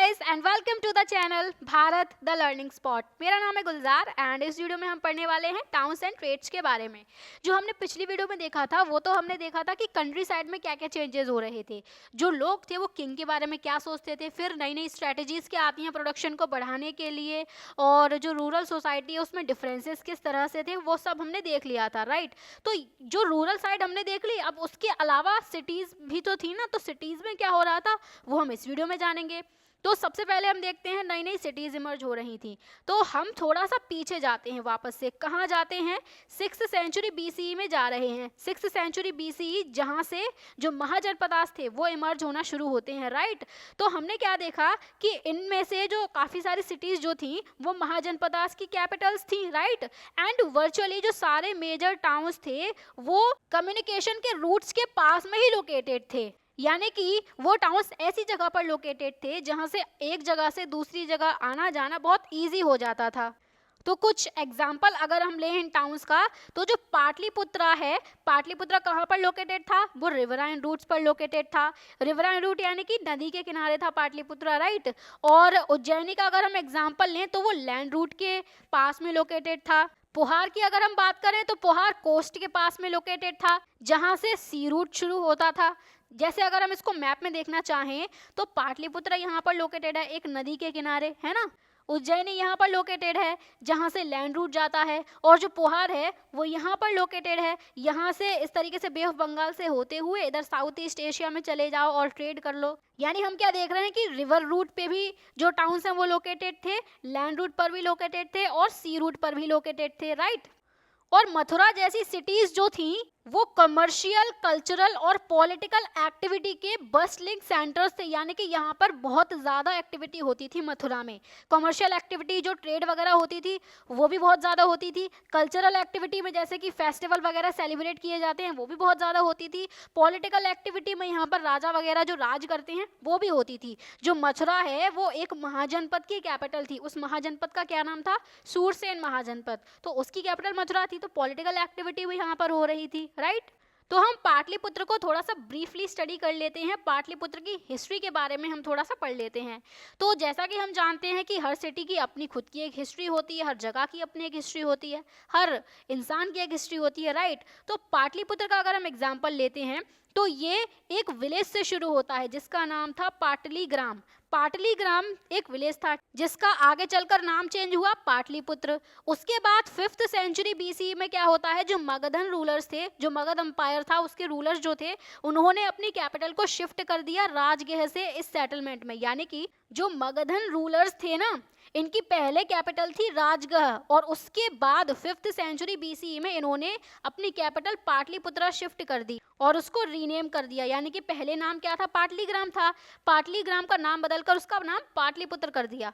Guys and welcome to the channel Bharat the learning spot. मेरा नाम है गुलजार एंड इस वीडियो में हम पढ़ने वाले हैं टाउन्स एंड ट्रेड्स के बारे में। जो हमने पिछली वीडियो में देखा था वो तो हमने देखा था कि कंट्री साइड में क्या क्या चेंजेस हो रहे थे, जो लोग थे वो किंग के बारे में क्या सोचते थे, फिर नई नई स्ट्रेटजीज क्या आती हैं प्रोडक्शन को बढ़ाने के लिए, और जो रूरल सोसाइटी है उसमें डिफरेंसेस किस तरह से थे वो सब हमने देख लिया था, राइट। तो जो रूरल साइड हमने देख ली, अब उसके अलावा सिटीज़ भी तो थी ना, तो सिटीज़ में क्या हो रहा था वो हम इस वीडियो में जानेंगे। तो सबसे पहले हम देखते हैं नई नई सिटीज इमर्ज हो रही थी। तो हम थोड़ा सा पीछे जाते हैं, वापस से कहाँ जाते हैं, 6th सेंचुरी बीसीई में जा रहे हैं। 6th सेंचुरी बीसीई जहाँ से जो महाजनपदास थे वो इमर्ज होना शुरू होते हैं, राइट। तो हमने क्या देखा कि इनमें से जो काफ़ी सारी सिटीज़ जो थी वो महाजनपदास की कैपिटल्स थी, राइट। एंड वर्चुअली जो सारे मेजर टाउन्स थे वो कम्युनिकेशन के रूट्स के पास में ही लोकेटेड थे, यानी कि वो टाउन्स ऐसी जगह पर लोकेटेड थे जहां से एक जगह से दूसरी जगह आना जाना बहुत इजी हो जाता था। तो कुछ एग्जाम्पल अगर हम लें इन टाउन्स का, तो जो पाटलिपुत्रा है, पाटलिपुत्रा कहाँ पर लोकेटेड था, वो रिवराइन रूट्स पर लोकेटेड था। रिवराइन रूट यानी कि नदी के किनारे था पाटलिपुत्रा, राइट। और उज्जैनी का अगर हम एग्जाम्पल लें तो वो लैंड रूट के पास में लोकेटेड था। पोहार की अगर हम बात करें तो पोहार कोस्ट के पास में लोकेटेड था जहां से सी रूट शुरू होता था। जैसे अगर हम इसको मैप में देखना चाहें तो पाटलिपुत्र यहाँ पर लोकेटेड है एक नदी के किनारे, है ना। उज्जैनी यहाँ पर लोकेटेड है जहाँ से लैंड रूट जाता है, और जो पोहार है वो यहाँ पर लोकेटेड है, यहाँ से इस तरीके से बे ऑफ बंगाल से होते हुए इधर साउथ ईस्ट एशिया में चले जाओ और ट्रेड कर लो। यानी हम क्या देख रहे हैं कि रिवर रूट पे भी जो टाउन्स हैं वो लोकेटेड थे, लैंड रूट पर भी लोकेटेड थे और सी रूट पर भी लोकेटेड थे, राइट। और मथुरा जैसी सिटीज जो थी वो कमर्शियल, कल्चरल और पॉलिटिकल एक्टिविटी के बस्टलिंग सेंटर्स थे, यानी कि यहाँ पर बहुत ज़्यादा एक्टिविटी होती थी मथुरा में। कमर्शियल एक्टिविटी जो ट्रेड वगैरह होती थी वो भी बहुत ज़्यादा होती थी। कल्चरल एक्टिविटी में जैसे कि फेस्टिवल वगैरह सेलिब्रेट किए जाते हैं वो भी बहुत ज़्यादा होती थी। पॉलिटिकल एक्टिविटी में यहाँ पर राजा वगैरह जो राज करते हैं वो भी होती थी। जो मथुरा है वो एक महाजनपद की कैपिटल थी। उस महाजनपद का क्या नाम था, सूरसेन महाजनपद। तो उसकी कैपिटल मथुरा थी, तो पॉलिटिकल एक्टिविटी भी यहाँ पर हो रही थी, राइट। तो हम पाटलिपुत्र को थोड़ा सा ब्रीफली स्टडी कर लेते हैं, पाटलिपुत्र की हिस्ट्री के बारे में हम थोड़ा सा पढ़ लेते हैं। तो जैसा कि हम जानते हैं कि हर सिटी की अपनी खुद की एक हिस्ट्री होती है, हर जगह की अपनी एक हिस्ट्री होती है, हर इंसान की एक हिस्ट्री होती है, राइट। तो पाटलिपुत्र का अगर हम एग्जाम्पल लेते हैं तो ये एक विलेज से शुरू होता है जिसका नाम था पाटलीग्राम। पाटलीग्राम एक विलेज था जिसका आगे चलकर नाम चेंज हुआ पाटलिपुत्र। उसके बाद 5th सेंचुरी बीसी में क्या होता है, जो मगधन रूलर्स थे, जो मगध एम्पायर था उसके रूलर्स जो थे उन्होंने अपनी कैपिटल को शिफ्ट कर दिया राजगृह से इस सेटलमेंट में। यानी कि जो मगधन रूलर्स थे ना, इनकी पहले कैपिटल थी राजगृह, और उसके बाद 5th सेंचुरी बीसीई में इन्होंने अपनी कैपिटल पाटलिपुत्रा शिफ्ट कर दी और उसको रीनेम कर दिया। यानी कि पहले नाम क्या था, पाटलीग्राम था, पाटलीग्राम का नाम बदलकर उसका नाम पाटलिपुत्र कर दिया।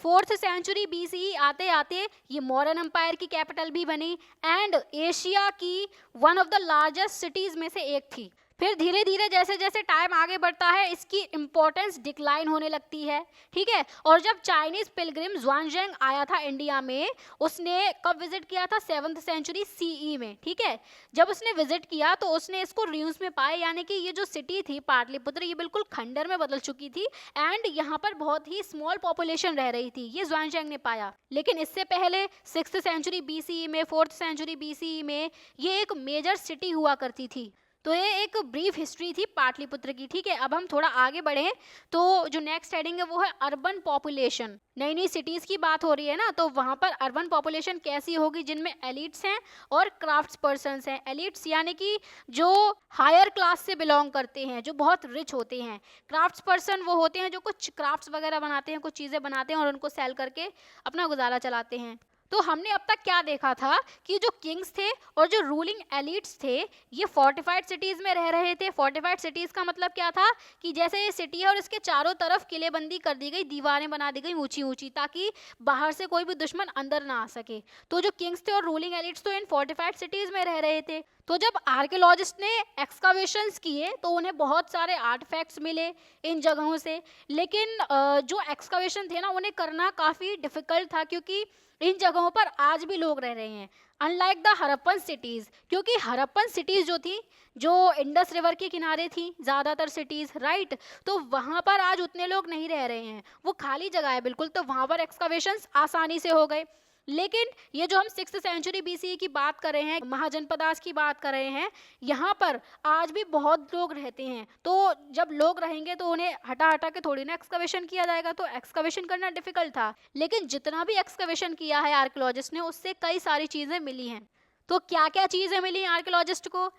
4th सेंचुरी बीसीई आते आते ये मौर्यन एम्पायर की कैपिटल भी बनी एंड एशिया की one of the largest cities में से एक थी। फिर धीरे धीरे जैसे जैसे टाइम आगे बढ़ता है इसकी इंपॉर्टेंस डिक्लाइन होने लगती है, ठीक है। और जब चाइनीज पिलग्रिम ज़ुआनज़ैंग आया था इंडिया में, उसने कब विजिट किया था, 7th सेंचुरी सीई में, ठीक है। जब उसने विजिट किया तो उसने इसको र्यूम्स में पाया, यानी कि ये जो सिटी थी पाटलिपुत्र ये बिल्कुल खंडर में बदल चुकी थी एंड यहाँ पर बहुत ही स्मॉल पॉपुलेशन रह रही थी, ये ज़ुआनज़ैंग ने पाया। लेकिन इससे पहले 6th सेंचुरी बीसीई में, 4th सेंचुरी बीसीई में ये एक मेजर सिटी हुआ करती थी। तो ये एक ब्रीफ हिस्ट्री थी पाटलिपुत्र की, ठीक है। अब हम थोड़ा आगे बढ़ें तो जो नेक्स्ट हेडिंग है वो है अर्बन पॉपुलेशन। नई नई सिटीज़ की बात हो रही है ना, तो वहाँ पर अर्बन पॉपुलेशन कैसी होगी, जिनमें एलिट्स हैं और क्राफ्ट्स पर्सनस हैं। एलिट्स यानी कि जो हायर क्लास से बिलोंग करते हैं, जो बहुत रिच होते हैं। क्राफ्ट्स पर्सन वो होते हैं जो कुछ क्राफ्ट्स वगैरह बनाते हैं, कुछ चीज़ें बनाते हैं और उनको सेल करके अपना गुजारा चलाते हैं। तो हमने अब तक क्या देखा था कि जो किंग्स थे और जो रूलिंग एलिट्स थे ये फोर्टिफाइड सिटीज़ में रह रहे थे। फोर्टिफाइड सिटीज़ का मतलब क्या था कि जैसे ये सिटी है और इसके चारों तरफ किलेबंदी कर दी गई, दीवारें बना दी गई ऊंची ऊंची, ताकि बाहर से कोई भी दुश्मन अंदर ना आ सके। तो जो किंग्स थे और रूलिंग एलिट्स तो इन फोर्टिफाइड सिटीज़ में रह रहे थे। तो जब आर्कियोलॉजिस्ट ने एक्सकावेशंस किए तो उन्हें बहुत सारे आर्टिफैक्ट्स मिले इन जगहों से, लेकिन जो एक्सकावेशन थे ना उन्हें करना काफ़ी डिफ़िकल्ट था क्योंकि इन जगहों पर आज भी लोग रह रहे हैं। अनलाइक द हड़प्पन सिटीज, क्योंकि हड़प्पन सिटीज जो थी, जो इंडस रिवर के किनारे थी ज्यादातर सिटीज, राइट, तो वहां पर आज उतने लोग नहीं रह रहे हैं, वो खाली जगह है बिल्कुल, तो वहां पर एक्सकवेशंस आसानी से हो गए। लेकिन ये जो हम 6th सेंचुरी BCE की बात कर रहे हैं, महाजनपदास की बात कर रहे हैं, यहाँ पर आज भी बहुत लोग रहते हैं, तो जब लोग रहेंगे तो उन्हें हटा हटा के थोड़ी ना एक्सकवेशन किया जाएगा, तो एक्सकवेशन करना डिफिकल्ट था। लेकिन जितना भी एक्सकवेशन किया है आर्कियोलॉजिस्ट ने, उससे कई सारी चीजें मिली हैं। तो क्या क्या चीजें मिली आर्कियोलॉजिस्ट को?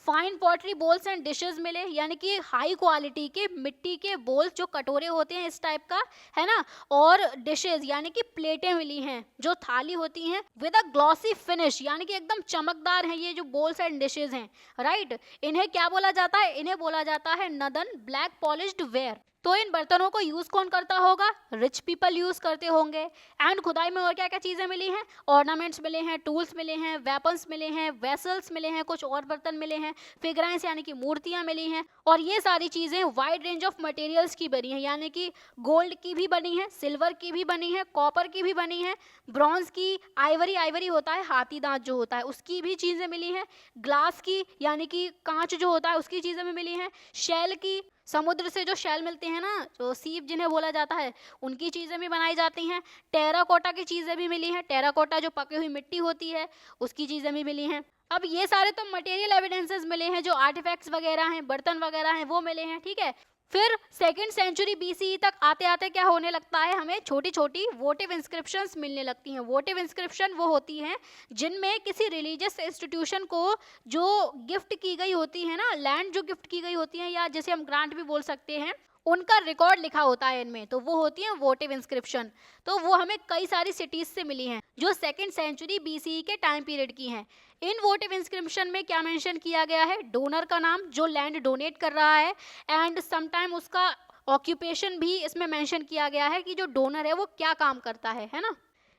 Fine pottery bowls and dishes मिले, यानी कि हाई क्वालिटी के मिट्टी के बोल्स, जो कटोरे होते हैं इस टाइप का, है ना, और डिशेस यानी कि प्लेटें मिली हैं, जो थाली होती हैं विद अ ग्लॉसी फिनिश, यानी कि एकदम चमकदार हैं ये जो बोल्स एंड डिशेस हैं, राइट। इन्हें क्या बोला जाता है? इन्हें बोला जाता है नदन ब्लैक पॉलिश्ड वेयर। तो इन बर्तनों को यूज कौन करता होगा? रिच पीपल यूज करते होंगे। एंड खुदाई में और क्या क्या चीजें मिली हैं? ऑर्नामेंट्स मिले हैं, टूल्स मिले हैं, वेपन्स मिले हैं, वेसल्स मिले हैं, कुछ और बर्तन मिले हैं, फिगराइंस यानी कि मूर्तियां मिली हैं, और ये सारी चीजें वाइड रेंज ऑफ मटेरियल्स की बनी है, यानी कि गोल्ड की भी बनी है, सिल्वर की भी बनी है, कॉपर की भी बनी है, ब्रॉन्ज की, आइवरी, आइवरी होता है हाथी दांत जो होता है, उसकी भी चीजें मिली हैं, ग्लास की यानी कि कांच जो होता है उसकी चीजें भी मिली हैं, शेल की, समुद्र से जो शेल मिलते हैं ना, जो सीप जिन्हें बोला जाता है, उनकी चीजें भी बनाई जाती हैं, टेराकोटा की चीजें भी मिली हैं, टेराकोटा जो पकी हुई मिट्टी होती है उसकी चीजें भी मिली हैं। अब ये सारे तो मटेरियल एविडेंसेस मिले हैं, जो आर्टिफैक्ट्स वगैरह हैं, बर्तन वगैरह हैं, वो मिले हैं, ठीक है। फिर 2nd सेंचुरी BCE तक आते आते क्या होने लगता है? हमें छोटी छोटी वोटिव इंस्क्रिप्शंस मिलने लगती हैं। वोटिव इंस्क्रिप्शन वो होती हैं जिनमें किसी रिलीजियस इंस्टीट्यूशन को जो गिफ्ट की गई होती है ना, लैंड जो गिफ्ट की गई होती है, या जैसे हम ग्रांट भी बोल सकते हैं, उनका रिकॉर्ड लिखा होता है इनमें, तो वो होती है वोटिव इंस्क्रिप्शन। तो वो हमें कई सारी सिटीज से मिली हैं जो 2nd सेंचुरी BCE के टाइम पीरियड की हैं। इन वोटिव इंस्क्रिप्शन में क्या मेंशन किया गया है? डोनर का नाम, जो लैंड डोनेट कर रहा है, एंड समटाइम उसका ऑक्यूपेशन भी इसमें मेंशन किया गया है कि जो डोनर है वो क्या काम करता है ना।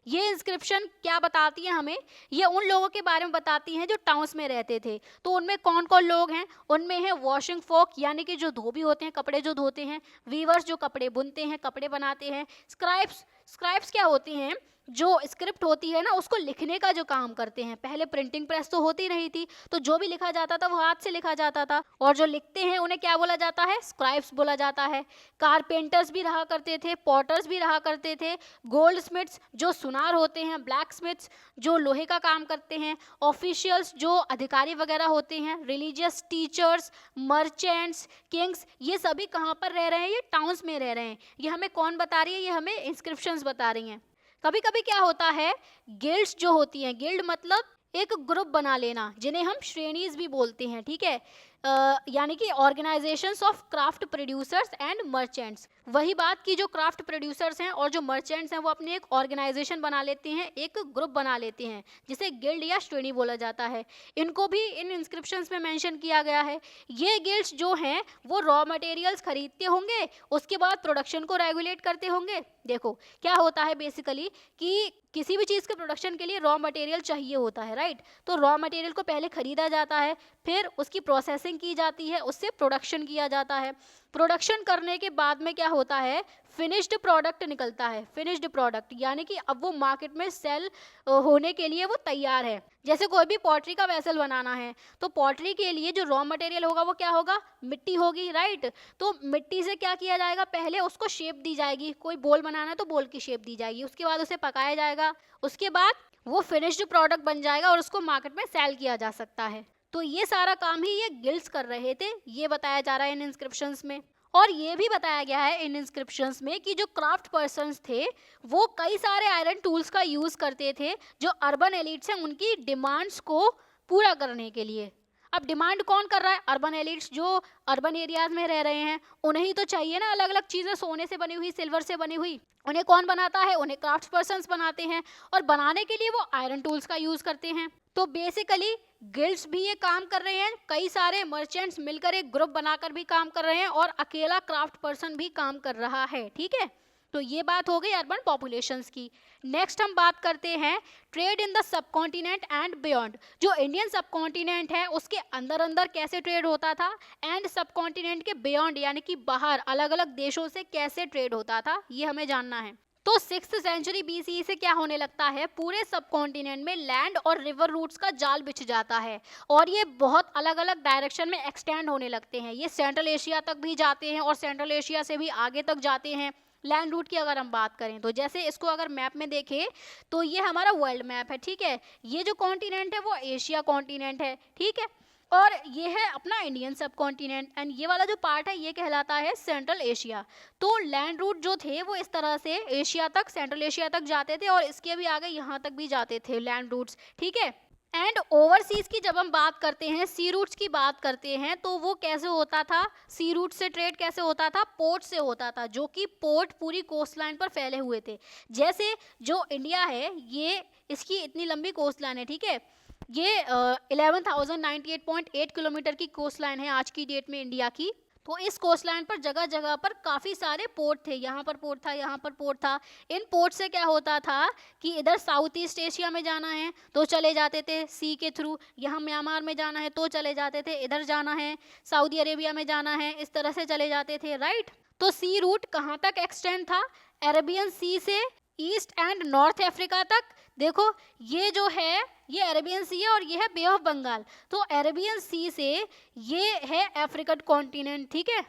ये इंस्क्रिप्शन क्या बताती है हमें? ये उन लोगों के बारे में बताती हैं जो टाउन्स में रहते थे। तो उनमें कौन कौन लोग हैं? उनमें है वॉशिंग फोक, यानी कि जो धोबी होते हैं, कपड़े जो धोते हैं, वीवर्स जो कपड़े बुनते हैं, कपड़े बनाते हैं, स्क्राइब्स, स्क्राइब्स क्या होती हैं? जो स्क्रिप्ट होती है ना, उसको लिखने का जो काम करते हैं। पहले प्रिंटिंग प्रेस तो होती नहीं थी, तो जो भी लिखा जाता था वो हाथ से लिखा जाता था, और जो लिखते हैं उन्हें क्या बोला जाता है? स्क्राइब्स बोला जाता है। कारपेंटर्स भी रहा करते थे, पॉटर्स भी रहा करते थे, गोल्ड स्मिथ्स जो सुनार होते हैं, ब्लैक स्मिथ्स जो लोहे का काम करते हैं, ऑफिशियल्स जो अधिकारी वगैरह होते हैं, रिलीजियस टीचर्स, मर्चेंट्स, किंग्स, ये सभी कहाँ पर रह रहे हैं? ये टाउन्स में रह रहे हैं। ये हमें कौन बता रही है? ये हमें इंस्क्रिप्शंस बता रही हैं। कभी कभी क्या होता है, गिल्ड्स जो होती हैं, गिल्ड मतलब एक ग्रुप बना लेना, जिन्हें हम श्रेणीज भी बोलते हैं, ठीक है, यानी कि organisations of craft producers and merchants. वही बात कि जो क्राफ्ट प्रोड्यूसर्स हैं और जो मर्चेंट्स हैं वो अपने एक ऑर्गेनाइजेशन बना लेते हैं, एक ग्रुप बना लेते हैं, जिसे गिल्ड या श्रेणी बोला जाता है। इनको भी इन इंस्क्रिप्शंस में मेंशन किया गया है। ये गिल्ड्स जो हैं वो रॉ मटेरियल्स खरीदते होंगे, उसके बाद प्रोडक्शन को रेगुलेट करते होंगे। देखो क्या होता है बेसिकली कि किसी भी चीज़ के प्रोडक्शन के लिए रॉ मटेरियल चाहिए होता है, राइट। तो रॉ मटेरियल को पहले खरीदा जाता है, फिर उसकी प्रोसेसिंग की जाती है, उससे प्रोडक्शन किया जाता है। प्रोडक्शन करने के बाद में क्या होता है? फिनिश्ड प्रोडक्ट निकलता है। फिनिश्ड प्रोडक्ट यानी कि अब वो मार्केट में सेल होने के लिए वो तैयार है। जैसे कोई भी पॉटरी का वेसल बनाना है, तो पॉटरी के लिए जो रॉ मटेरियल होगा वो क्या होगा? मिट्टी होगी, राइट। तो मिट्टी से क्या किया जाएगा? पहले उसको शेप दी जाएगी। कोई बोल बनाना है तो बोल की शेप दी जाएगी, उसके बाद उसे पकाया जाएगा, उसके बाद वो फिनिश्ड प्रोडक्ट बन जाएगा और उसको मार्केट में सेल किया जा सकता है। तो ये सारा काम ही ये गिल्ड्स कर रहे थे, ये बताया जा रहा है इन इंस्क्रिप्शंस में। और ये भी बताया गया है इन इंस्क्रिप्शंस में कि जो क्राफ्ट पर्सन्स थे वो कई सारे आयरन टूल्स का यूज करते थे, जो अर्बन एलिट्स हैं उनकी डिमांड्स को पूरा करने के लिए। अब डिमांड कौन कर रहा है? अर्बन एलिट्स जो अर्बन एरियाज में रह रहे हैं, उन्हें ही तो चाहिए ना अलग अलग चीजें, सोने से बनी हुई, सिल्वर से बनी हुई। उन्हें कौन बनाता है? उन्हें क्राफ्ट पर्सन्स बनाते हैं, और बनाने के लिए वो आयरन टूल्स का यूज करते हैं। तो बेसिकली गिल्ड्स भी ये काम कर रहे हैं, कई सारे मर्चेंट्स मिलकर एक ग्रुप बनाकर भी काम कर रहे हैं, और अकेला क्राफ्ट पर्सन भी काम कर रहा है, ठीक है। तो ये बात हो गई अर्बन पॉपुलेशंस की। नेक्स्ट हम बात करते हैं trade in the subcontinent and beyond. जो इंडियन सबकॉन्टिनेंट है उसके अंदर अंदर कैसे ट्रेड होता था, एंड सबकॉन्टिनेंट के बियॉन्ड यानी कि बाहर अलग अलग देशों से कैसे ट्रेड होता था, ये हमें जानना है। तो 6th सेंचुरी BCE से क्या होने लगता है, पूरे सब कॉन्टिनेंट में लैंड और रिवर रूट्स का जाल बिछ जाता है और ये बहुत अलग अलग डायरेक्शन में एक्सटेंड होने लगते हैं। ये सेंट्रल एशिया तक भी जाते हैं और सेंट्रल एशिया से भी आगे तक जाते हैं। लैंड रूट की अगर हम बात करें तो जैसे इसको अगर मैप में देखें तो ये हमारा वर्ल्ड मैप है, ठीक है। ये जो कॉन्टिनेंट है वो एशिया कॉन्टिनेंट है, ठीक है, और ये है अपना इंडियन सब कॉन्टिनेंट एंड ये वाला जो पार्ट है ये कहलाता है सेंट्रल एशिया। तो लैंड रूट जो थे वो इस तरह से एशिया तक, सेंट्रल एशिया तक जाते थे और इसके भी आगे यहाँ तक भी जाते थे लैंड रूट्स, ठीक है। एंड ओवरसीज की जब हम बात करते हैं, सी रूट्स की बात करते हैं, तो वो कैसे होता था, सी रूट से ट्रेड कैसे होता था, पोर्ट से होता था, जो कि पोर्ट पूरी कोस्ट लाइन पर फैले हुए थे। जैसे जो इंडिया है ये, इसकी इतनी लंबी कोस्ट लाइन है, ठीक है, ये 11,098.8 किलोमीटर की कोस्ट लाइन है आज की डेट में इंडिया की। तो इस कोस्ट लाइन पर जगह जगह पर काफ़ी सारे पोर्ट थे, यहाँ पर पोर्ट था, यहाँ पर पोर्ट था। इन पोर्ट से क्या होता था कि इधर साउथ ईस्ट एशिया में जाना है तो चले जाते थे सी के थ्रू, यहाँ म्यांमार में जाना है तो चले जाते थे, इधर जाना है सऊदी अरेबिया में जाना है, इस तरह से चले जाते थे, राइट। तो सी रूट कहाँ तक एक्सटेंड था, अरेबियन सी से ईस्ट एंड नॉर्थ अफ्रीका तक। देखो ये जो है ये अरेबियन सी है और ये है बे ऑफ बंगाल। तो अरेबियन सी से ये है अफ्रीकन कॉन्टिनेंट, ठीक है।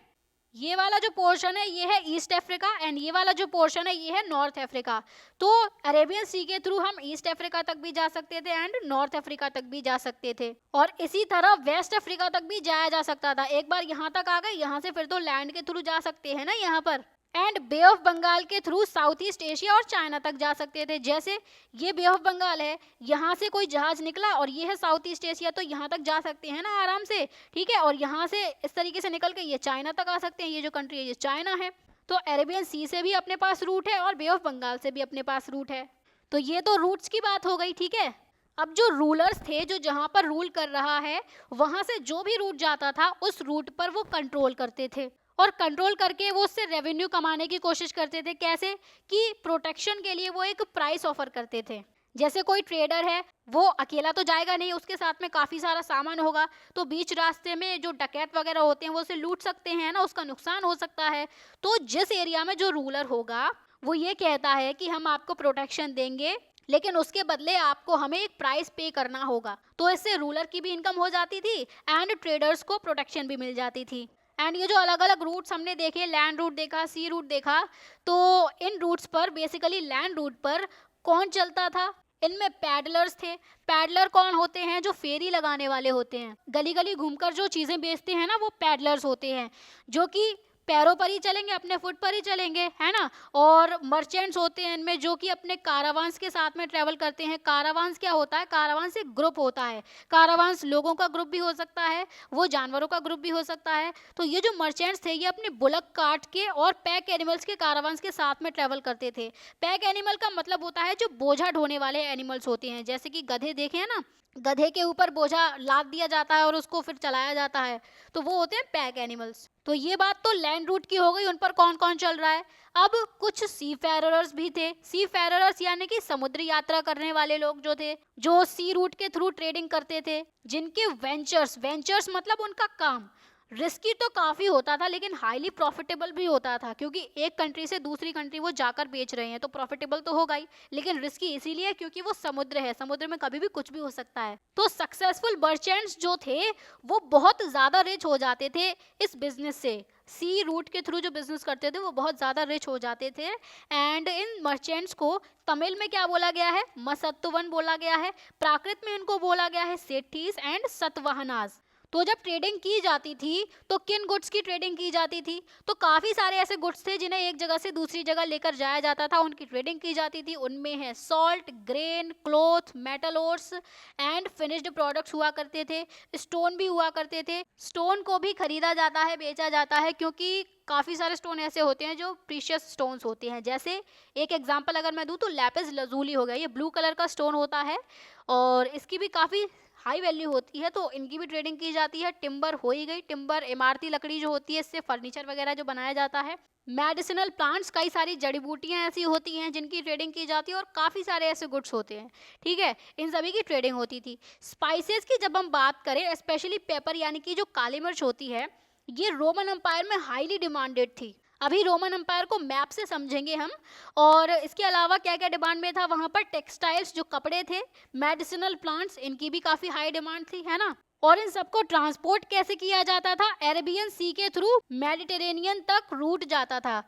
ये वाला जो पोर्शन है ये है ईस्ट अफ्रीका एंड ये वाला जो पोर्शन है ये है नॉर्थ अफ्रीका। तो अरेबियन सी के थ्रू हम ईस्ट अफ्रीका तक भी जा सकते थे एंड नॉर्थ अफ्रीका तक भी जा सकते थे और इसी तरह वेस्ट अफ्रीका तक भी जाया जा सकता था। एक बार यहाँ तक आ गए, यहाँ से फिर तो लैंड के थ्रू जा सकते हैं ना यहाँ पर, एंड बे ऑफ बंगाल के थ्रू साउथ ईस्ट एशिया और चाइना तक जा सकते थे। जैसे ये बे ऑफ बंगाल है, यहाँ से कोई जहाज निकला और ये है साउथ ईस्ट एशिया, तो यहाँ तक जा सकते हैं ना आराम से, ठीक है। और यहाँ से इस तरीके से निकल के ये चाइना तक आ सकते हैं, ये जो कंट्री है ये चाइना है। तो अरेबियन सी से भी अपने पास रूट है और बे ऑफ बंगाल से भी अपने पास रूट है। तो ये तो रूट्स की बात हो गई, ठीक है। अब जो रूलर्स थे, जो जहाँ पर रूल कर रहा है वहाँ से जो भी रूट जाता था उस रूट पर वो कंट्रोल करते थे और कंट्रोल करके वो उससे रेवेन्यू कमाने की कोशिश करते थे। कैसे कि प्रोटेक्शन के लिए वो एक प्राइस ऑफर करते थे। जैसे कोई ट्रेडर है वो अकेला तो जाएगा नहीं, उसके साथ में काफ़ी सारा सामान होगा, तो बीच रास्ते में जो डकैत वगैरह होते हैं वो उसे लूट सकते हैं ना, उसका नुकसान हो सकता है। तो जिस एरिया में जो रूलर होगा वो ये कहता है कि हम आपको प्रोटेक्शन देंगे लेकिन उसके बदले आपको हमें एक प्राइस पे करना होगा। तो इससे रूलर की भी इनकम हो जाती थी एंड ट्रेडर्स को प्रोटेक्शन भी मिल जाती थी। एंड ये जो अलग अलग रूट्स हमने देखे, लैंड रूट देखा, सी रूट देखा, तो इन रूट्स पर बेसिकली लैंड रूट पर कौन चलता था, इनमें पैडलर्स थे। पैडलर कौन होते हैं, जो फेरी लगाने वाले होते हैं, गली गली घूमकर जो चीज़ें बेचते हैं ना, वो पैडलर्स होते हैं, जो कि पैरों पर ही चलेंगे, अपने फुट पर ही चलेंगे, है ना। और मर्चेंट्स होते हैं इनमें, जो कि अपने कारावांस के साथ में ट्रेवल करते हैं। कारावांस क्या होता है, कारावांस एक ग्रुप होता है। कारावांस लोगों का ग्रुप भी हो सकता है, वो जानवरों का ग्रुप भी हो सकता है। तो ये जो मर्चेंट्स थे ये अपने बुलक काट के और पैक एनिमल्स के कारावांस के साथ में ट्रेवल करते थे। पैक एनिमल का मतलब होता है जो बोझा ढोने वाले एनिमल्स होते हैं, जैसे कि गधे देखे हैं ना, गधे के ऊपर बोझा लाद दिया जाता है और उसको फिर चलाया जाता है, तो वो होते हैं पैक एनिमल्स। तो ये बात तो लैंड रूट की हो गई, उन पर कौन कौन चल रहा है। अब कुछ सी फेरर्स भी थे। सी फेरर्स यानी कि समुद्री यात्रा करने वाले लोग जो थे, जो सी रूट के थ्रू ट्रेडिंग करते थे, जिनके वेंचर्स मतलब उनका काम रिस्की तो काफ़ी होता था लेकिन हाईली प्रॉफिटेबल भी होता था, क्योंकि एक कंट्री से दूसरी कंट्री वो जाकर बेच रहे हैं तो प्रॉफिटेबल तो होगा ही, लेकिन रिस्की इसीलिए क्योंकि वो समुद्र है, समुद्र में कभी भी कुछ भी हो सकता है। तो सक्सेसफुल मर्चेंट्स जो थे वो बहुत ज़्यादा रिच हो जाते थे इस बिजनेस से। सी रूट के थ्रू जो बिजनेस करते थे वो बहुत ज़्यादा रिच हो जाते थे। एंड इन मर्चेंट्स को तमिल में क्या बोला गया है, मसत्तवन बोला गया है। प्राकृत में इनको बोला गया है सेठीज एंड सतवाहनाज। तो जब ट्रेडिंग की जाती थी तो किन गुड्स की ट्रेडिंग की जाती थी, तो काफ़ी सारे ऐसे गुड्स थे जिन्हें एक जगह से दूसरी जगह लेकर जाया जाता था, उनकी ट्रेडिंग की जाती थी। उनमें है salt, grain, cloth, metal ores and finished products हुआ करते थे। स्टोन भी हुआ करते थे। स्टोन को भी खरीदा जाता है, बेचा जाता है, क्योंकि काफ़ी सारे स्टोन ऐसे होते हैं जो प्रीशियस स्टोन्स होते हैं। जैसे एक एग्जांपल अगर मैं दूं तो लैपिस लजूली हो गया, ये ब्लू कलर का स्टोन होता है और इसकी भी काफ़ी हाई वैल्यू होती है, तो इनकी भी ट्रेडिंग की जाती है। टिम्बर हो ही गई, टिम्बर इमारती लकड़ी जो होती है, इससे फर्नीचर वगैरह जो बनाया जाता है। मेडिसिनल प्लांट्स, कई सारी जड़ी बूटियाँ ऐसी होती हैं जिनकी ट्रेडिंग की जाती है और काफ़ी सारे ऐसे गुड्स होते हैं, ठीक है, इन सभी की ट्रेडिंग होती थी। स्पाइसेस की जब हम बात करें, स्पेशली पेपर यानी कि जो काली मिर्च होती है, ये रोमन एम्पायर में हाईली डिमांडेड थी। अभी रोमन एम्पायर को मैप से समझेंगे हम। और इसके अलावा क्या क्या डिमांड में था वहाँ पर, टेक्सटाइल्स जो कपड़े थे, मेडिसिनल प्लांट्स, इनकी भी काफ़ी हाई डिमांड थी, है ना। और इन सबको ट्रांसपोर्ट कैसे किया जाता था, अरेबियन सी के थ्रू मेडिटेरेनियन तक रूट जाता था।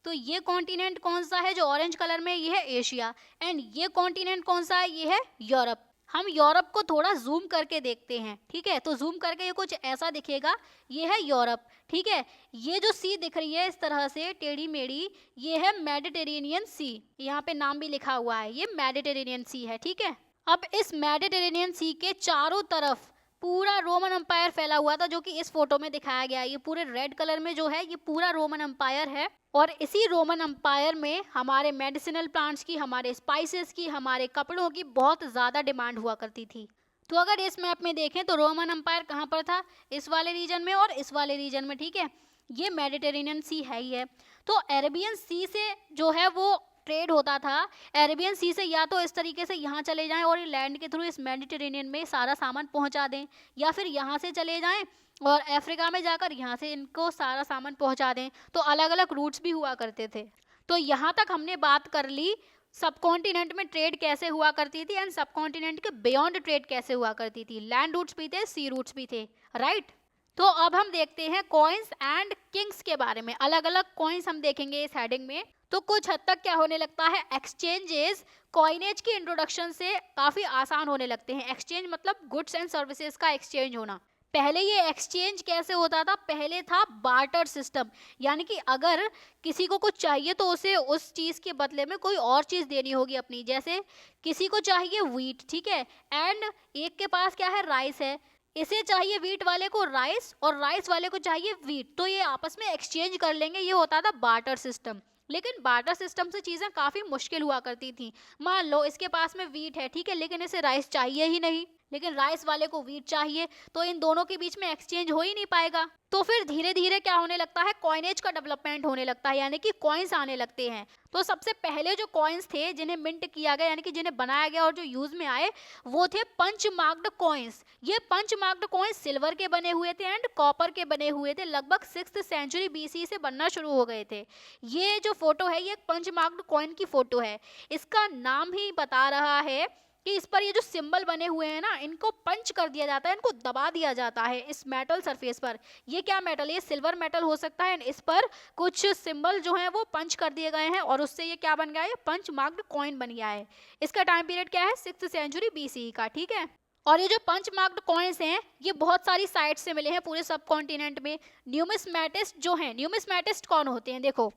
तो ये कॉन्टिनेंट कौन सा है जो ऑरेंज कलर में, ये है एशिया। एंड ये कॉन्टिनेंट कौन सा है, ये है यूरोप। हम यूरोप को थोड़ा जूम करके देखते हैं, ठीक है। तो जूम करके ये कुछ ऐसा दिखेगा, ये है यूरोप, ठीक है। ये जो सी दिख रही है इस तरह से टेढ़ी मेढ़ी, ये है मेडिटेरेनियन सी। यहाँ पे नाम भी लिखा हुआ है, ये मेडिटेरेनियन सी है, ठीक है। अब इस मेडिटेरेनियन सी के चारों तरफ पूरा रोमन एम्पायर फैला हुआ था, जो कि इस फोटो में दिखाया गया है। ये पूरे रेड कलर में जो है, ये पूरा रोमन एम्पायर है। और इसी रोमन एम्पायर में हमारे मेडिसिनल प्लांट्स की, हमारे स्पाइसेस की, हमारे कपड़ों की बहुत ज़्यादा डिमांड हुआ करती थी। तो अगर इस मैप में देखें तो रोमन एम्पायर कहाँ पर था, इस वाले रीजन में और इस वाले रीजन में, ठीक है। ये मेडिटेरेनियन सी है ही है। तो अरेबियन सी से जो है वो ट्रेड होता था। अरेबियन सी से या तो इस तरीके से यहाँ चले जाएं और लैंड के थ्रू इस मेडिटेरेनियन में सारा सामान पहुँचा दें, या फिर यहाँ से चले जाएं और अफ्रीका में जाकर यहाँ से इनको सारा सामान पहुँचा दें। तो अलग अलग रूट्स भी हुआ करते थे। तो यहाँ तक हमने बात कर ली सब कॉन्टिनेंट में ट्रेड कैसे हुआ करती थी एंड सब कॉन्टिनेंट के बियॉन्ड ट्रेड कैसे हुआ करती थी। लैंड रूट्स भी थे, सी रूट्स भी थे, राइट। तो अब हम देखते हैं कॉइन्स एंड किंग्स के बारे में। अलग अलग कॉइन्स हम देखेंगे इस हेडिंग में। तो कुछ हद तक क्या होने लगता है, एक्सचेंजेस कॉइनेज की इंट्रोडक्शन से काफ़ी आसान होने लगते हैं। एक्सचेंज मतलब गुड्स एंड सर्विसेज का एक्सचेंज होना। पहले ये एक्सचेंज कैसे होता था, पहले था बार्टर सिस्टम, यानी कि अगर किसी को कुछ चाहिए तो उसे उस चीज़ के बदले में कोई और चीज़ देनी होगी अपनी। जैसे किसी को चाहिए व्हीट, ठीक है, एंड एक के पास क्या है, राइस है। इसे चाहिए व्हीट वाले को राइस और राइस वाले को चाहिए व्हीट, तो ये आपस में एक्सचेंज कर लेंगे। ये होता था बार्टर सिस्टम। लेकिन बार्टर सिस्टम से चीज़ें काफ़ी मुश्किल हुआ करती थी। मान लो इसके पास में व्हीट है, ठीक है, लेकिन इसे राइस चाहिए ही नहीं, लेकिन राइस वाले को व्हीट चाहिए, तो इन दोनों के बीच में एक्सचेंज हो ही नहीं पाएगा। तो फिर धीरे धीरे क्या होने लगता है, कॉइनेज का डेवलपमेंट होने लगता है, यानी कि कॉइन्स आने लगते हैं। तो सबसे पहले जो कॉइन्स थे जिन्हें मिंट किया गया, यानी कि जिन्हें बनाया गया और जो यूज में आए, वो थे पंच मार्क्ड कॉइन्स। ये पंच मार्क्ड कॉइन्स सिल्वर के बने हुए थे एंड कॉपर के बने हुए थे। लगभग 6th सेंचुरी BC से बनना शुरू हो गए थे। ये जो फोटो है ये पंच मार्क्ड कॉइन की फोटो है। इसका नाम ही बता रहा है कि इस पर ये जो सिंबल बने हुए हैं ना, इनको पंच कर दिया जाता है, इनको दबा दिया जाता है इस मेटल सरफेस पर। ये क्या मेटल है, ये सिल्वर मेटल हो सकता है। इस पर कुछ सिंबल जो हैं वो पंच कर दिए गए हैं और उससे ये क्या बन गया है, पंच मार्क्ड कॉइन बन गया है। इसका टाइम पीरियड क्या है, 6th सेंचुरी BC का, ठीक है। और ये जो पंच मार्क्ड कॉइन्स हैं ये बहुत सारी साइट से मिले हैं पूरे सब कॉन्टिनेंट में। न्यूमिस्मैटिस्ट जो हैं, न्यूमिस्मैटिस्ट कौन होते हैं, देखो,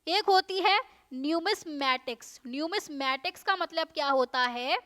एक होती है न्यूमिस्मैटिक्स। न्यूमिस्मैटिक्स का मतलब क्या होता है,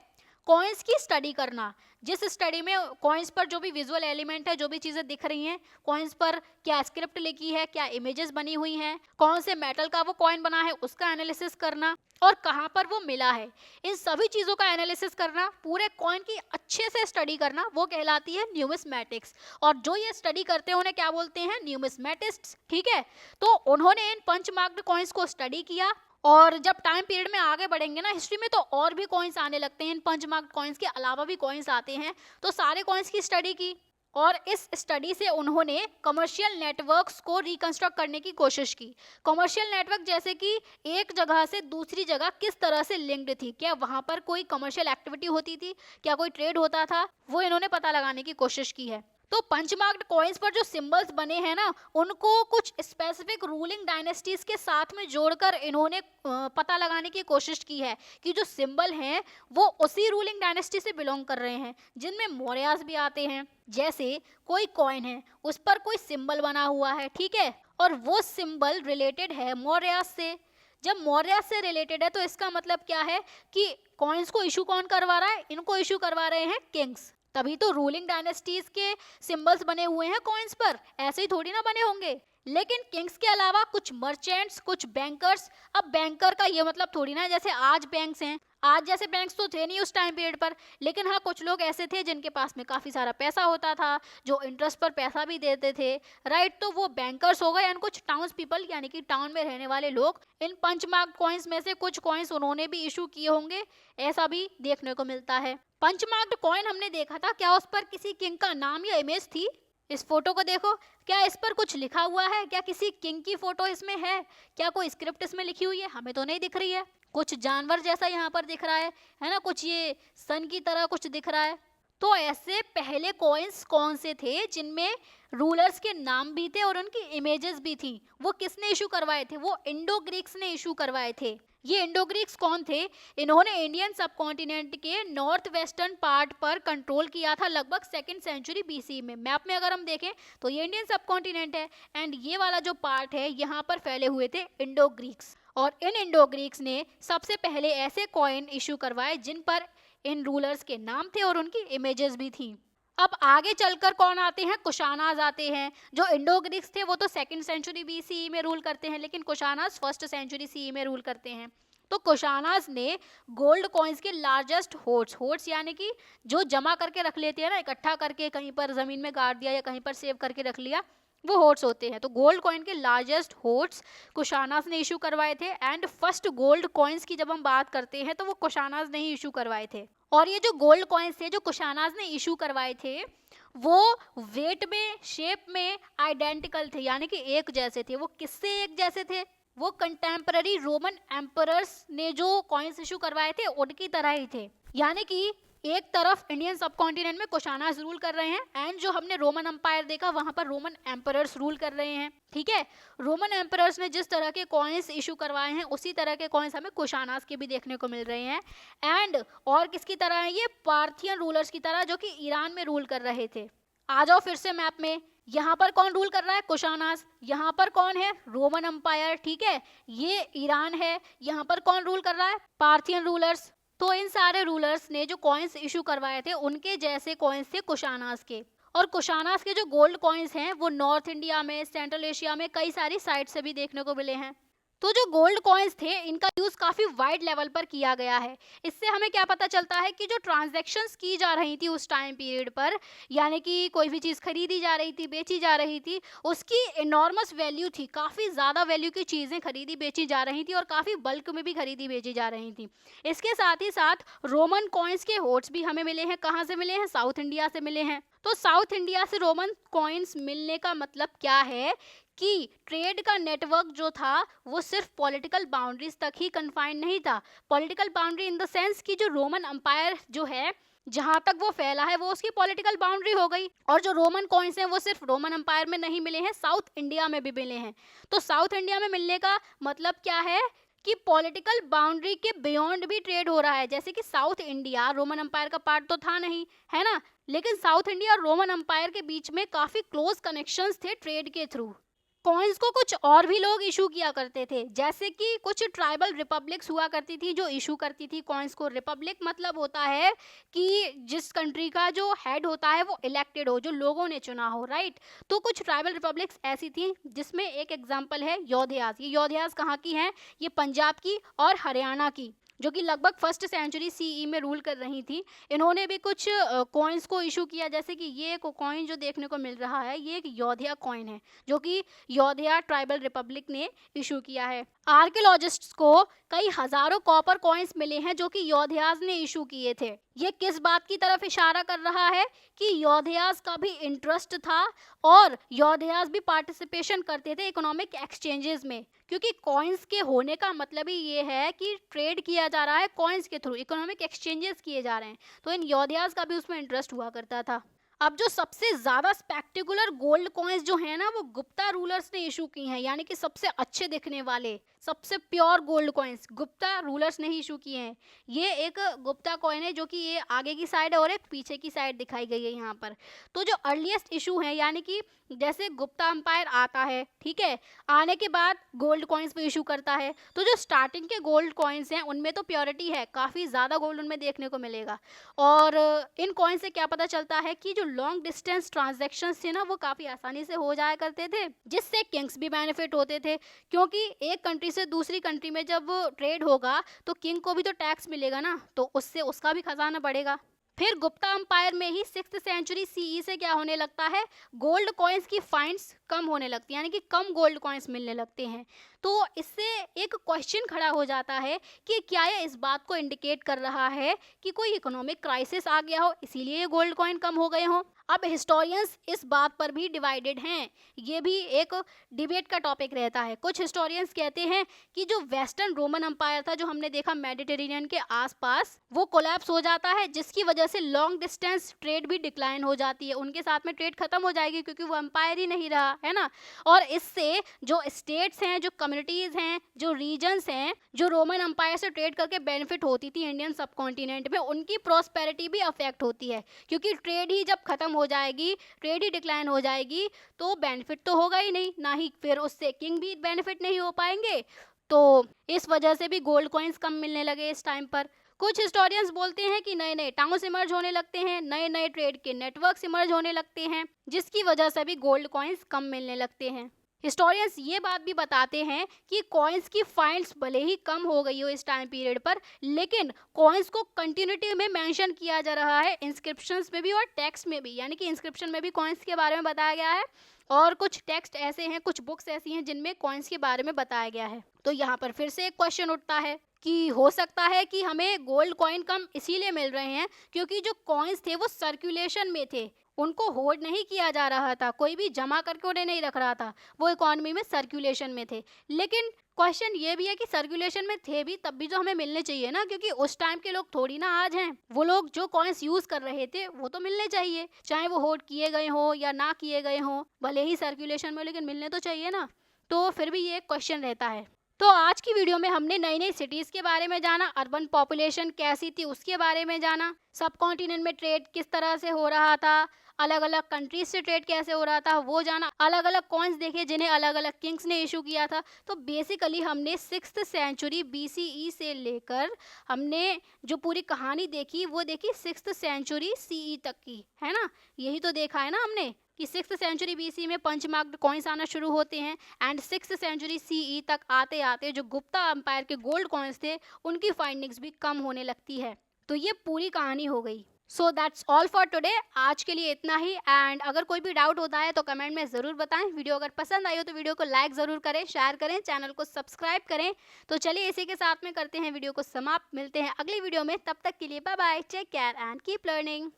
कॉइन्स की स्टडी करना। जिस स्टडी में कॉइन्स पर जो भी विजुअल एलिमेंट है, जो भी चीज़ें दिख रही हैं, कॉइन्स पर क्या स्क्रिप्ट लिखी है, क्या इमेजेस बनी हुई हैं, कौन से मेटल का वो कॉइन बना है, उसका एनालिसिस करना और कहाँ पर वो मिला है, इन सभी चीज़ों का एनालिसिस करना, पूरे कॉइन की अच्छे से स्टडी करना, वो कहलाती है न्यूमिस्मैटिक्स। और जो ये स्टडी करते हैं उन्हें क्या बोलते हैं, न्यूमिस्मैटिस्ट्स, ठीक है। तो उन्होंने इन पंच मार्क्ड कॉइन्स को स्टडी किया और जब टाइम पीरियड में आगे बढ़ेंगे ना हिस्ट्री में, तो और भी कॉइन्स आने लगते हैं। इन पंच मार्क्ड कॉइन्स के अलावा भी कॉइन्स आते हैं। तो सारे कॉइन्स की स्टडी की और इस स्टडी से उन्होंने कमर्शियल नेटवर्क्स को रिकंस्ट्रक्ट करने की कोशिश की। कमर्शियल नेटवर्क जैसे कि एक जगह से दूसरी जगह किस तरह से लिंक्ड थी, क्या वहाँ पर कोई कमर्शियल एक्टिविटी होती थी, क्या कोई ट्रेड होता था, वो इन्होंने पता लगाने की कोशिश की है। तो पंचमार्क्ड कॉइन्स पर जो सिंबल्स बने हैं ना, उनको कुछ स्पेसिफिक रूलिंग डायनेस्टीज के साथ में जोड़कर इन्होंने पता लगाने की कोशिश की है कि जो सिंबल हैं वो उसी रूलिंग डायनेस्टी से बिलोंग कर रहे हैं, जिनमें मौर्यास भी आते हैं। जैसे कोई कॉइन है, उस पर कोई सिंबल बना हुआ है, ठीक है, और वो सिंबल रिलेटेड है मौर्यास से। जब मौर्य से रिलेटेड है तो इसका मतलब क्या है कि कॉइन्स को इशू कौन करवा रहा है, इनको इशू करवा रहे हैं किंग्स। तभी तो रूलिंग डायनेस्टीज के सिंबल्स बने हुए हैं कॉइन्स पर, ऐसे ही थोड़ी ना बने होंगे। लेकिन किंग्स के अलावा कुछ मर्चेंट्स, कुछ बैंकर्स। अब बैंकर का ये मतलब थोड़ी ना जैसे आज बैंक्स हैं, आज जैसे बैंक्स तो थे नहीं उस टाइम पीरियड पर, लेकिन हाँ कुछ लोग ऐसे थे जिनके पास में काफ़ी सारा पैसा होता था, जो इंटरेस्ट पर पैसा भी देते थे, राइट। तो वो बैंकर्स हो गए। एंड कुछ टाउन्स पीपल यानी कि टाउन में रहने वाले लोग, इन पंचमार्क कॉइन्स में से कुछ कॉइन्स उन्होंने भी इशू किए होंगे, ऐसा भी देखने को मिलता है। पंचमार्क्ड कॉइन हमने देखा था, क्या उस पर किसी किंग का नाम या इमेज थी? इस फोटो को देखो, क्या इस पर कुछ लिखा हुआ है? क्या किसी किंग की फोटो इसमें है? क्या कोई स्क्रिप्ट इसमें लिखी हुई है? हमें तो नहीं दिख रही है। कुछ जानवर जैसा यहाँ पर दिख रहा है ना, कुछ ये सन की तरह कुछ दिख रहा है। तो ऐसे पहले कॉइन्स कौन से थे जिनमें रूलर्स के नाम भी थे और उनकी इमेजेस भी थी? वो किसने इशू करवाए थे? वो इंडो ग्रीक्स ने इशू करवाए थे। ये इंडो ग्रीक्स कौन थे? इन्होंने इंडियन सबकॉन्टिनेंट के नॉर्थ वेस्टर्न पार्ट पर कंट्रोल किया था लगभग 2nd सेंचुरी बीसी में। मैप में अगर हम देखें तो ये इंडियन सबकॉन्टिनेंट है एंड ये वाला जो पार्ट है यहाँ पर फैले हुए थे इंडो ग्रीक्स। और इन इंडो ग्रीक्स ने सबसे पहले ऐसे कॉइन इशू करवाए जिन पर इन रूलर्स के नाम थे और उनकी इमेजेस भी थी। अब आगे चलकर कौन आते हैं? कुशानाज आते हैं। जो इंडो ग्रीक्स थे वो तो 2nd सेंचुरी बीसीई में रूल करते हैं, लेकिन कुशानाज 1st सेंचुरी सीई में रूल करते हैं। तो कुशानाज ने गोल्ड कॉइन्स के लार्जेस्ट होर्ड्स यानी कि जो जमा करके रख लेते हैं ना, इकट्ठा करके कहीं पर जमीन में गाड़ दिया या कहीं पर सेव करके रख लिया, वो होर्ड्स होते हैं। तो गोल्ड कॉइन के लार्जेस्ट होर्ड्स कुशानाज ने इशू करवाए थे। एंड फर्स्ट गोल्ड कॉइन्स की जब हम बात करते हैं तो वो कुशानाज ने ही इशू करवाए थे। और ये जो गोल्ड कॉइन्स थे जो कुशानाज ने इशू करवाए थे वो वेट में, शेप में आइडेंटिकल थे, यानी कि एक जैसे थे। वो किससे एक जैसे थे? वो कंटेम्पररी रोमन एम्परर्स ने जो कॉइन्स इशू करवाए थे उनकी तरह ही थे। यानी कि एक तरफ इंडियन सबकॉन्टिनेंट में कुशानाज रूल कर रहे हैं एंड जो हमने रोमन एम्पायर देखा वहां पर रोमन एम्परर्स रूल कर रहे हैं। ठीक है, रोमन एम्परर्स ने जिस तरह के कॉइन्स इशू करवाए हैं उसी तरह के कॉइन्स हमें कुशानाज के भी देखने को मिल रहे हैं। एंड और किसकी तरह है? ये पार्थियन रूलर्स की तरह जो कि ईरान में रूल कर रहे थे। आ जाओ फिर से मैप में। यहाँ पर कौन रूल कर रहा है? कुशानाज। यहाँ पर कौन है? Roman Empire. ठीक है, ये ईरान है। यहाँ पर कौन रूल कर रहा है? Parthian rulers. तो इन सारे रूलर्स ने जो कॉइन्स इशू करवाए थे उनके जैसे कॉइन्स थे कुशानाज के। और कुशानाज के जो गोल्ड कॉइन्स हैं वो नॉर्थ इंडिया में, सेंट्रल एशिया में कई सारी साइट से भी देखने को मिले हैं। तो जो गोल्ड कॉइन्स थे इनका यूज काफी वाइड लेवल पर किया गया है। इससे हमें क्या पता चलता है कि जो ट्रांजैक्शंस की जा रही थी उस टाइम पीरियड पर, यानी कि कोई भी चीज़ खरीदी जा रही थी, बेची जा रही थी, उसकी इनॉर्मस वैल्यू थी। काफ़ी ज़्यादा वैल्यू की चीज़ें खरीदी बेची जा रही थी और काफ़ी बल्क में भी खरीदी बेची जा रही थी। इसके साथ ही साथ रोमन कॉइन्स के होर्ड्स भी हमें मिले हैं। कहाँ से मिले हैं? साउथ इंडिया से मिले हैं। तो साउथ इंडिया से रोमन कॉइन्स मिलने का मतलब क्या है कि ट्रेड का नेटवर्क जो था वो सिर्फ पॉलिटिकल बाउंड्रीज तक ही कन्फाइंड नहीं था। Political boundary in the sense कि जो रोमन एम्पायर जो है जहाँ तक वो फैला है वो उसकी पॉलिटिकल बाउंड्री हो गई। और जो रोमन कॉइन्स हैं वो सिर्फ रोमन एम्पायर में नहीं मिले हैं, साउथ इंडिया में भी मिले हैं। तो साउथ इंडिया में मिलने का मतलब क्या है कि पॉलिटिकल बाउंड्री के बियॉन्ड भी ट्रेड हो रहा है। जैसे कि साउथ इंडिया रोमन एम्पायर का पार्ट तो था नहीं, है ना, लेकिन साउथ इंडिया और रोमन एम्पायर के बीच में काफ़ी क्लोज कनेक्शंस थे ट्रेड के थ्रू। कॉइन्स को कुछ और भी लोग इशू किया करते थे, जैसे कि कुछ ट्राइबल रिपब्लिक्स हुआ करती थी जो इशू करती थी कॉइन्स को। रिपब्लिक मतलब होता है कि जिस कंट्री का जो हेड होता है वो इलेक्टेड हो, जो लोगों ने चुना हो, राइट। तो कुछ ट्राइबल रिपब्लिक्स ऐसी थी जिसमें एक एग्जांपल है योधयास। ये योधयास कहाँ की हैं? ये पंजाब की और हरियाणा की, जो कि लगभग 1st सेंचुरी सीई में रूल कर रही थी। इन्होंने भी कुछ कॉइन्स को इशू किया, जैसे कि ये कॉइन जो देखने को मिल रहा है ये एक योधिया कॉइन है जो कि योधिया ट्राइबल रिपब्लिक ने इशू किया है। आर्कियोलॉजिस्ट्स को कई हजारों कॉपर कॉइन्स मिले हैं जो कि योधियाज ने इशू किए थे। ये किस बात की तरफ इशारा कर रहा है कि योधियाज का भी इंटरेस्ट था और योधियाज भी पार्टिसिपेशन करते थे इकोनॉमिक एक्सचेंजेस में, क्योंकि कॉइन्स के होने का मतलब ही ये है कि ट्रेड किया जा रहा है कॉइन्स के थ्रू, इकोनॉमिक एक्सचेंजेस किए जा रहे हैं। तो इन योधियाज का भी उसमें इंटरेस्ट हुआ करता था। अब जो सबसे ज़्यादा स्पेक्टिकुलर गोल्ड कॉइन्स जो है ना वो गुप्ता रूलर्स ने इशू की हैं, यानी कि सबसे अच्छे दिखने वाले, सबसे pure gold coins Gupta rulers ने ही इशू किए हैं। ये एक गुप्ता कॉइन है जो कि ये आगे की साइड है और एक पीछे की साइड दिखाई गई है यहाँ पर। तो जो अर्लीस्ट इशू है, यानी कि जैसे गुप्ता एम्पायर आता है, ठीक है, आने के बाद गोल्ड कॉइन्स पे इशू करता है, तो जो स्टार्टिंग के गोल्ड कॉइन्स हैं उनमें तो प्योरिटी है, काफ़ी ज़्यादा गोल्ड उनमें देखने को मिलेगा। और इन कॉइन से क्या पता चलता है कि जो लॉन्ग डिस्टेंस ट्रांजैक्शंस थे ना वो काफ़ी आसानी से हो जाया करते थे, जिससे किंग्स भी बेनिफिट होते थे, क्योंकि एक कंट्री से दूसरी कंट्री में जब ट्रेड होगा तो किंग को भी तो टैक्स मिलेगा ना, तो उससे उसका भी खजाना बढ़ेगा। फिर गुप्ता एम्पायर में ही 6th सेंचुरी सीई से क्या होने लगता है, गोल्ड कॉइन्स की फाइंड्स कम होने लगती है, यानी कि कम गोल्ड कॉइन्स मिलने लगते हैं। तो इससे एक क्वेश्चन खड़ा हो जाता है कि क्या यह इस बात को इंडिकेट कर रहा है कि कोई इकोनॉमिक क्राइसिस आ गया हो, इसीलिए ये गोल्ड कॉइन कम हो गए हों। अब हिस्टोरियंस इस बात पर भी डिवाइडेड हैं, ये भी एक डिबेट का टॉपिक रहता है। कुछ हिस्टोरियंस कहते हैं कि जो वेस्टर्न रोमन एम्पायर था, जो हमने देखा मेडिटेरेनियन के आसपास, वो कोलैप्स हो जाता है, जिसकी वजह से लॉन्ग डिस्टेंस ट्रेड भी डिक्लाइन हो जाती है, उनके साथ में ट्रेड खत्म हो जाएगी क्योंकि वो एम्पायर ही नहीं रहा है ना। और इससे जो स्टेट्स हैं, जो कम्युनिटीज हैं, जो रीजन्स हैं, जो रोमन एम्पायर से ट्रेड करके बेनिफिट होती थी इंडियन सब कॉन्टिनेंट में, उनकी प्रॉस्पेरिटी भी अफेक्ट होती है, क्योंकि ट्रेड ही जब खत्म हो जाएगी, ट्रेड ही डिक्लाइन हो जाएगी, तो बेनिफिट तो होगा ही नहीं, ना ही फिर उससे किंग भी बेनिफिट नहीं हो पाएंगे। तो इस वजह से भी गोल्ड कॉइन्स कम मिलने लगे इस टाइम पर। कुछ हिस्टोरियंस बोलते हैं कि नए नए टाउन्स इमर्ज होने लगते हैं, नए नए ट्रेड के नेटवर्क्स इमर्ज होने लगते हैं, जिसकी वजह से भी गोल्ड कॉइन्स कम मिलने लगते हैं। हिस्टोरियंस ये बात भी बताते हैं कि कॉइन्स की फाइंड्स भले ही कम हो गई हो इस टाइम पीरियड पर, लेकिन कॉइन्स को कंटिन्यूटी में मेंशन किया जा रहा है, इंस्क्रिप्शंस में भी और टेक्स्ट में भी, यानी कि इंस्क्रिप्शन में भी कॉइन्स के बारे में बताया गया है, और कुछ टेक्स्ट ऐसे हैं, कुछ बुक्स ऐसी हैं जिनमें कॉइन्स के बारे में बताया गया है। तो यहाँ पर फिर से एक क्वेश्चन उठता है कि हो सकता है कि हमें गोल्ड कॉइन कम इसीलिए मिल रहे हैं क्योंकि जो कॉइन्स थे वो सर्कुलेशन में थे, उनको होल्ड नहीं किया जा रहा था, कोई भी जमा करके उन्हें नहीं रख रहा था, वो इकोनॉमी में सर्कुलेशन में थे। लेकिन क्वेश्चन ये भी है कि सर्कुलेशन में थे भी तब भी जो हमें मिलने चाहिए ना, क्योंकि उस टाइम के लोग थोड़ी ना आज हैं, वो लोग जो कॉइन्स यूज कर रहे थे वो तो मिलने चाहिए, चाहे वो होल्ड किए गए हो या ना किए गए हो, भले ही सर्कुलेशन में, लेकिन मिलने तो चाहिए ना। तो फिर भी ये क्वेश्चन रहता है। तो आज की वीडियो में हमने नई नई सिटीज़ के बारे में जाना, अर्बन पॉपुलेशन कैसी थी उसके बारे में जाना, सब कॉन्टिनेंट में ट्रेड किस तरह से हो रहा था, अलग अलग कंट्रीज से ट्रेड कैसे हो रहा था वो जाना, अलग अलग कॉइन्स देखे जिन्हें अलग अलग किंग्स ने इशू किया था। तो बेसिकली हमने 6th सेंचुरी BCE से लेकर हमने जो पूरी कहानी देखी वो देखी 6th सेंचुरी CE तक की, है ना। यही तो देखा है ना हमने कि 6th सेंचुरी BC में पंच मार्क्ड कॉइन्स आना शुरू होते हैं, एंड 6th सेंचुरी CE तक आते आते जो गुप्ता एम्पायर के गोल्ड कॉइन्स थे उनकी फाइंडिंग्स भी कम होने लगती है। तो ये पूरी कहानी हो गई। So that's all for today, आज के लिए इतना ही। एंड अगर कोई भी डाउट होता है तो कमेंट में ज़रूर बताएं। वीडियो अगर पसंद आई हो तो वीडियो को लाइक ज़रूर करें, शेयर करें, चैनल को सब्सक्राइब करें। तो चलिए इसी के साथ में करते हैं वीडियो को समाप्त, मिलते हैं अगली वीडियो में, तब तक के लिए bye bye, take care and keep learning.